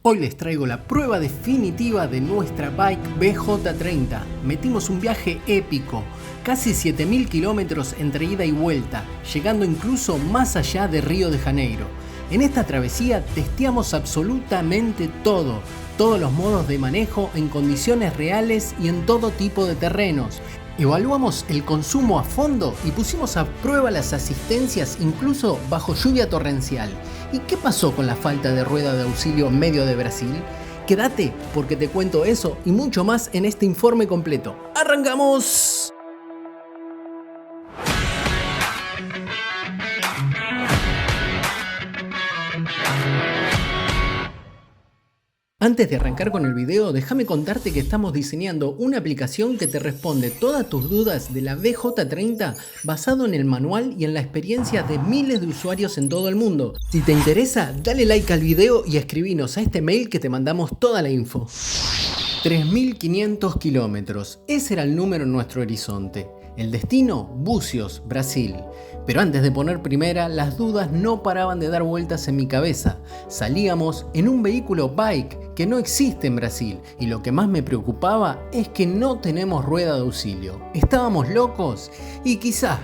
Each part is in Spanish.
Hoy les traigo la prueba definitiva de nuestra bike BJ30. Metimos un viaje épico, casi 7000 kilómetros entre ida y vuelta, llegando incluso más allá de Río de Janeiro. En esta travesía testeamos absolutamente todo, todos los modos de manejo en condiciones reales y en todo tipo de terrenos. Evaluamos el consumo a fondo y pusimos a prueba las asistencias incluso bajo lluvia torrencial. ¿Y qué pasó con la falta de rueda de auxilio en medio de Brasil? Quédate porque te cuento eso y mucho más en este informe completo. ¡Arrancamos! Antes de arrancar con el video, déjame contarte que estamos diseñando una aplicación que te responde todas tus dudas de la BJ30 basado en el manual y en la experiencia de miles de usuarios en todo el mundo. Si te interesa, dale like al video y escribinos a este mail que te mandamos toda la info. 3500 kilómetros, ese era el número en nuestro horizonte. El destino, Búzios, Brasil. Pero antes de poner primera, las dudas no paraban de dar vueltas en mi cabeza. Salíamos en un vehículo bike que no existe en Brasil y lo que más me preocupaba es que no tenemos rueda de auxilio. ¿Estábamos locos? Y quizá,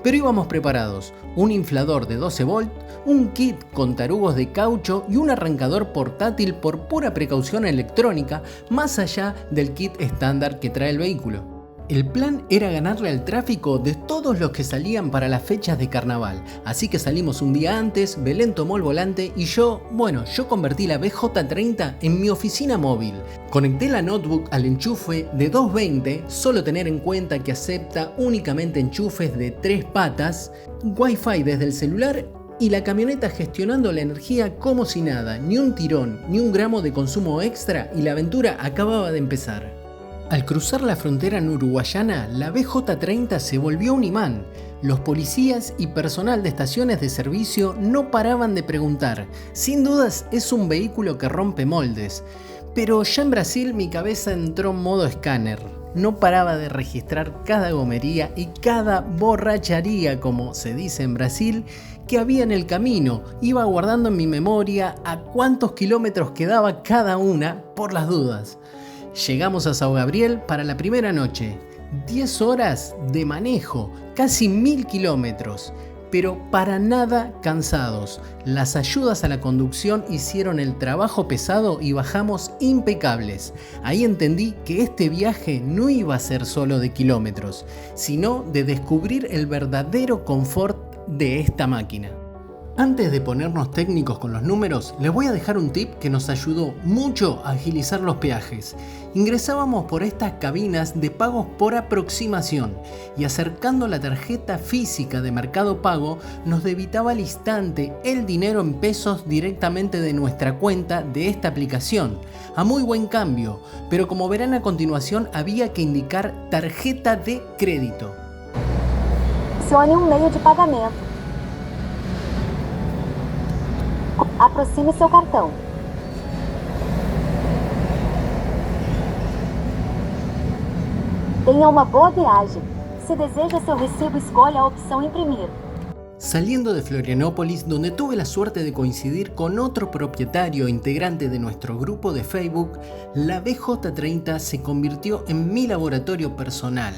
pero íbamos preparados. Un inflador de 12 volt, un kit con tarugos de caucho y un arrancador portátil por pura precaución electrónica, más allá del kit estándar que trae el vehículo. El plan era ganarle al tráfico de todos los que salían para las fechas de carnaval, así que salimos un día antes, Belén tomó el volante y yo convertí la BJ30 en mi oficina móvil. Conecté la notebook al enchufe de 220, solo tener en cuenta que acepta únicamente enchufes de 3 patas, Wi-Fi desde el celular y la camioneta gestionando la energía como si nada, ni un tirón, ni un gramo de consumo extra y la aventura acababa de empezar. Al cruzar la frontera en Uruguayana, la BJ30 se volvió un imán. Los policías y personal de estaciones de servicio no paraban de preguntar. Sin dudas es un vehículo que rompe moldes. Pero ya en Brasil mi cabeza entró en modo escáner. No paraba de registrar cada gomería y cada borracharía, como se dice en Brasil, que había en el camino. Iba guardando en mi memoria a cuántos kilómetros quedaba cada una por las dudas. Llegamos a São Gabriel para la primera noche, 10 horas de manejo, casi 1000 kilómetros, pero para nada cansados. Las ayudas a la conducción hicieron el trabajo pesado y bajamos impecables. Ahí entendí que este viaje no iba a ser solo de kilómetros, sino de descubrir el verdadero confort de esta máquina. Antes de ponernos técnicos con los números, les voy a dejar un tip que nos ayudó mucho a agilizar los peajes. Ingresábamos por estas cabinas de pagos por aproximación y acercando la tarjeta física de Mercado Pago nos debitaba al instante el dinero en pesos directamente de nuestra cuenta de esta aplicación. A muy buen cambio, pero como verán a continuación había que indicar tarjeta de crédito. Selecione um meio de pagamento. Aproxime seu cartão. Tenha uma boa viagem. Se deseja seu recibo, escolha a opção imprimir. Saliendo de Florianópolis, donde tuve la suerte de coincidir con otro propietario integrante de nuestro grupo de Facebook, la BJ30 se convirtió en mi laboratorio personal.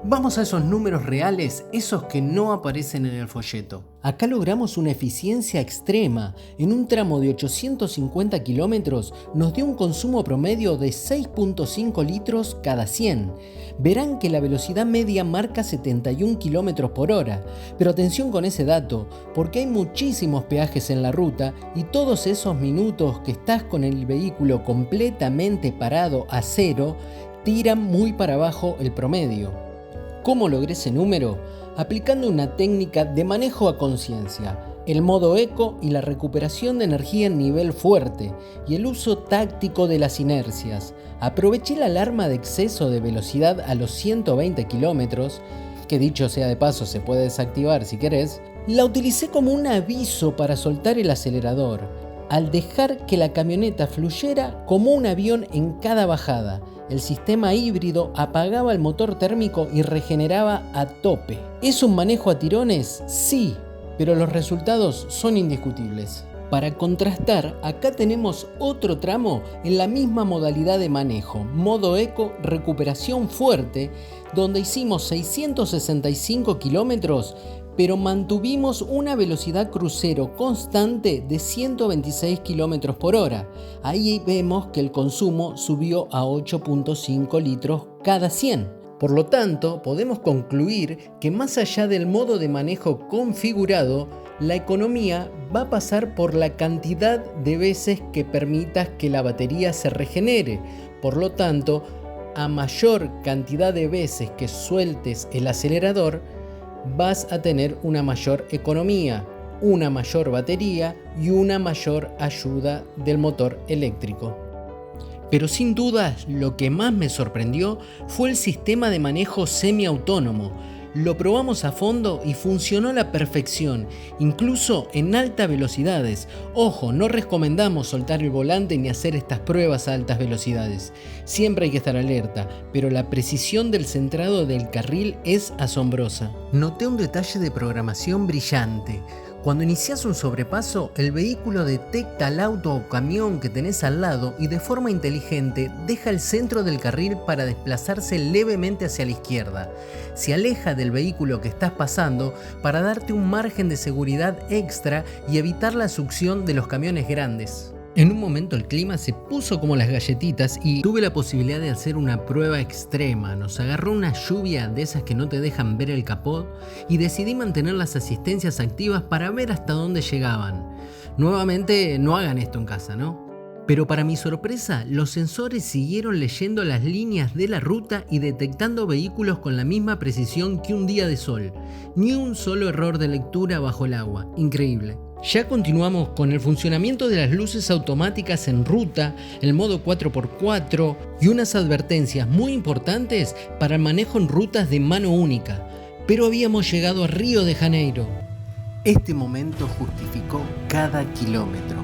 Vamos a esos números reales, esos que no aparecen en el folleto. Acá logramos una eficiencia extrema. En un tramo de 850 kilómetros nos dio un consumo promedio de 6.5 litros cada 100. Verán que la velocidad media marca 71 kilómetros por hora. Pero atención con ese dato, porque hay muchísimos peajes en la ruta y todos esos minutos que estás con el vehículo completamente parado a cero tiran muy para abajo el promedio. ¿Cómo logré ese número? Aplicando una técnica de manejo a conciencia, el modo eco y la recuperación de energía en nivel fuerte y el uso táctico de las inercias. Aproveché la alarma de exceso de velocidad a los 120 kilómetros, que dicho sea de paso se puede desactivar si querés, la utilicé como un aviso para soltar el acelerador, al dejar que la camioneta fluyera como un avión en cada bajada. El sistema híbrido apagaba el motor térmico y regeneraba a tope. ¿Es un manejo a tirones? Sí, pero los resultados son indiscutibles. Para contrastar, acá tenemos otro tramo en la misma modalidad de manejo, modo eco, recuperación fuerte, donde hicimos 665 kilómetros, pero mantuvimos una velocidad crucero constante de 126 kilómetros por hora. Ahí vemos que el consumo subió a 8.5 litros cada 100. Por lo tanto, podemos concluir que más allá del modo de manejo configurado, la economía va a pasar por la cantidad de veces que permitas que la batería se regenere. Por lo tanto, a mayor cantidad de veces que sueltes el acelerador, vas a tener una mayor economía, una mayor batería y una mayor ayuda del motor eléctrico. Pero sin dudas, lo que más me sorprendió fue el sistema de manejo semiautónomo. Lo probamos a fondo y funcionó a la perfección, incluso en altas velocidades. Ojo, no recomendamos soltar el volante ni hacer estas pruebas a altas velocidades. Siempre hay que estar alerta, pero la precisión del centrado del carril es asombrosa. Noté un detalle de programación brillante. Cuando inicias un sobrepaso, el vehículo detecta el auto o camión que tenés al lado y de forma inteligente deja el centro del carril para desplazarse levemente hacia la izquierda. Se aleja del vehículo que estás pasando para darte un margen de seguridad extra y evitar la succión de los camiones grandes. En un momento el clima se puso como las galletitas y tuve la posibilidad de hacer una prueba extrema. Nos agarró una lluvia de esas que no te dejan ver el capó y decidí mantener las asistencias activas para ver hasta dónde llegaban. Nuevamente, no hagan esto en casa, ¿no? Pero para mi sorpresa, los sensores siguieron leyendo las líneas de la ruta y detectando vehículos con la misma precisión que un día de sol. Ni un solo error de lectura bajo el agua. Increíble. Ya continuamos con el funcionamiento de las luces automáticas en ruta, el modo 4x4 y unas advertencias muy importantes para el manejo en rutas de mano única. Pero habíamos llegado a Río de Janeiro. Este momento justificó cada kilómetro.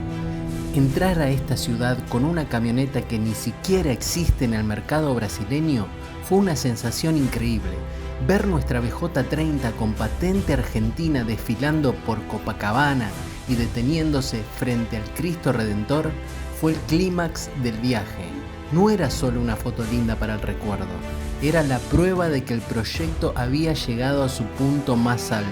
Entrar a esta ciudad con una camioneta que ni siquiera existe en el mercado brasileño fue una sensación increíble. Ver nuestra BJ30 con patente argentina desfilando por Copacabana y deteniéndose frente al Cristo Redentor fue el clímax del viaje. No era solo una foto linda para el recuerdo, era la prueba de que el proyecto había llegado a su punto más alto.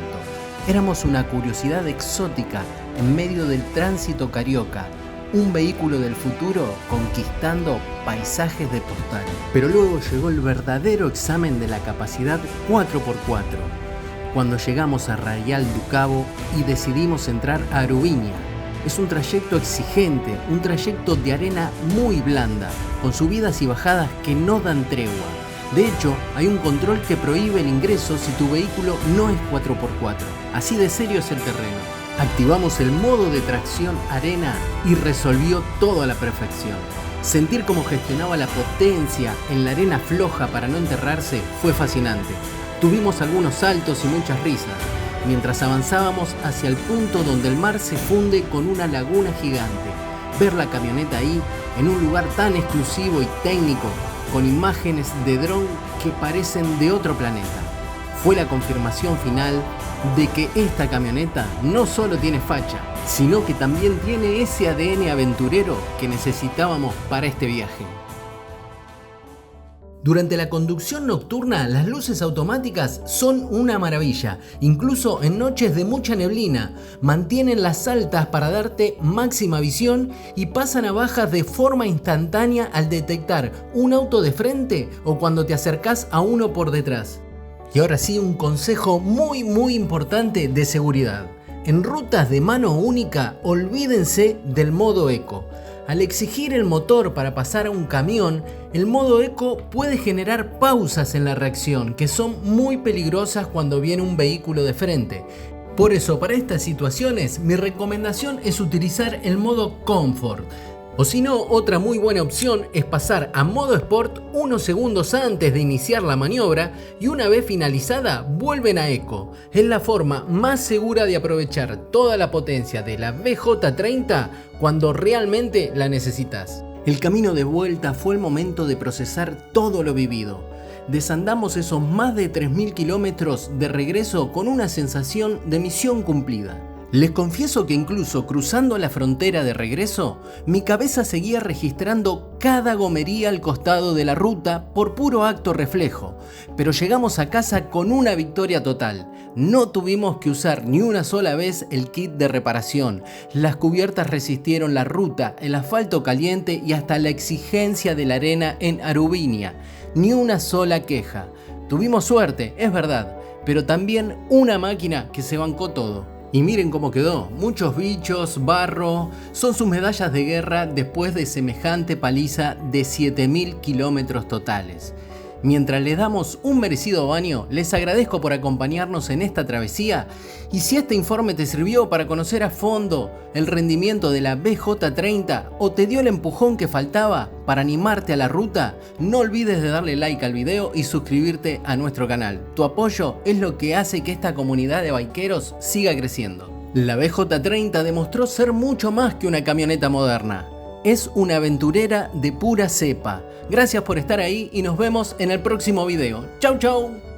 Éramos una curiosidad exótica en medio del tránsito carioca, un vehículo del futuro conquistando paisajes de postal. Pero luego llegó el verdadero examen de la capacidad 4x4, cuando llegamos a Arraial do Cabo y decidimos entrar a Arubiña. Es un trayecto exigente, un trayecto de arena muy blanda, con subidas y bajadas que no dan tregua. De hecho, hay un control que prohíbe el ingreso si tu vehículo no es 4x4. Así de serio es el terreno. Activamos el modo de tracción arena y resolvió todo a la perfección. Sentir cómo gestionaba la potencia en la arena floja para no enterrarse fue fascinante. Tuvimos algunos saltos y muchas risas, mientras avanzábamos hacia el punto donde el mar se funde con una laguna gigante. Ver la camioneta ahí, en un lugar tan exclusivo y técnico, con imágenes de dron que parecen de otro planeta, fue la confirmación final de que esta camioneta no solo tiene facha, sino que también tiene ese ADN aventurero que necesitábamos para este viaje. Durante la conducción nocturna, las luces automáticas son una maravilla, incluso en noches de mucha neblina. Mantienen las altas para darte máxima visión y pasan a bajas de forma instantánea al detectar un auto de frente o cuando te acercás a uno por detrás. Y ahora sí, un consejo muy importante de seguridad. En rutas de mano única, olvídense del modo eco. Al exigir el motor para pasar a un camión, el modo eco puede generar pausas en la reacción que son muy peligrosas cuando viene un vehículo de frente. Por eso, para estas situaciones, mi recomendación es utilizar el modo Comfort. O si no, otra muy buena opción es pasar a modo Sport unos segundos antes de iniciar la maniobra y una vez finalizada vuelven a Eco. Es la forma más segura de aprovechar toda la potencia de la BJ30 cuando realmente la necesitas. El camino de vuelta fue el momento de procesar todo lo vivido. Desandamos esos más de 3.000 kilómetros de regreso con una sensación de misión cumplida. Les confieso que incluso cruzando la frontera de regreso, mi cabeza seguía registrando cada gomería al costado de la ruta por puro acto reflejo, pero llegamos a casa con una victoria total. No tuvimos que usar ni una sola vez el kit de reparación, las cubiertas resistieron la ruta, el asfalto caliente y hasta la exigencia de la arena en Arubinia. Ni una sola queja. Tuvimos suerte, es verdad, pero también una máquina que se bancó todo. Y miren cómo quedó, muchos bichos, barro, son sus medallas de guerra después de semejante paliza de 7000 kilómetros totales. Mientras les damos un merecido baño, les agradezco por acompañarnos en esta travesía y si este informe te sirvió para conocer a fondo el rendimiento de la BJ30 o te dio el empujón que faltaba para animarte a la ruta, no olvides de darle like al video y suscribirte a nuestro canal. Tu apoyo es lo que hace que esta comunidad de bikeros siga creciendo. La BJ30 demostró ser mucho más que una camioneta moderna. Es una aventurera de pura cepa. Gracias por estar ahí y nos vemos en el próximo video. ¡Chau, chau!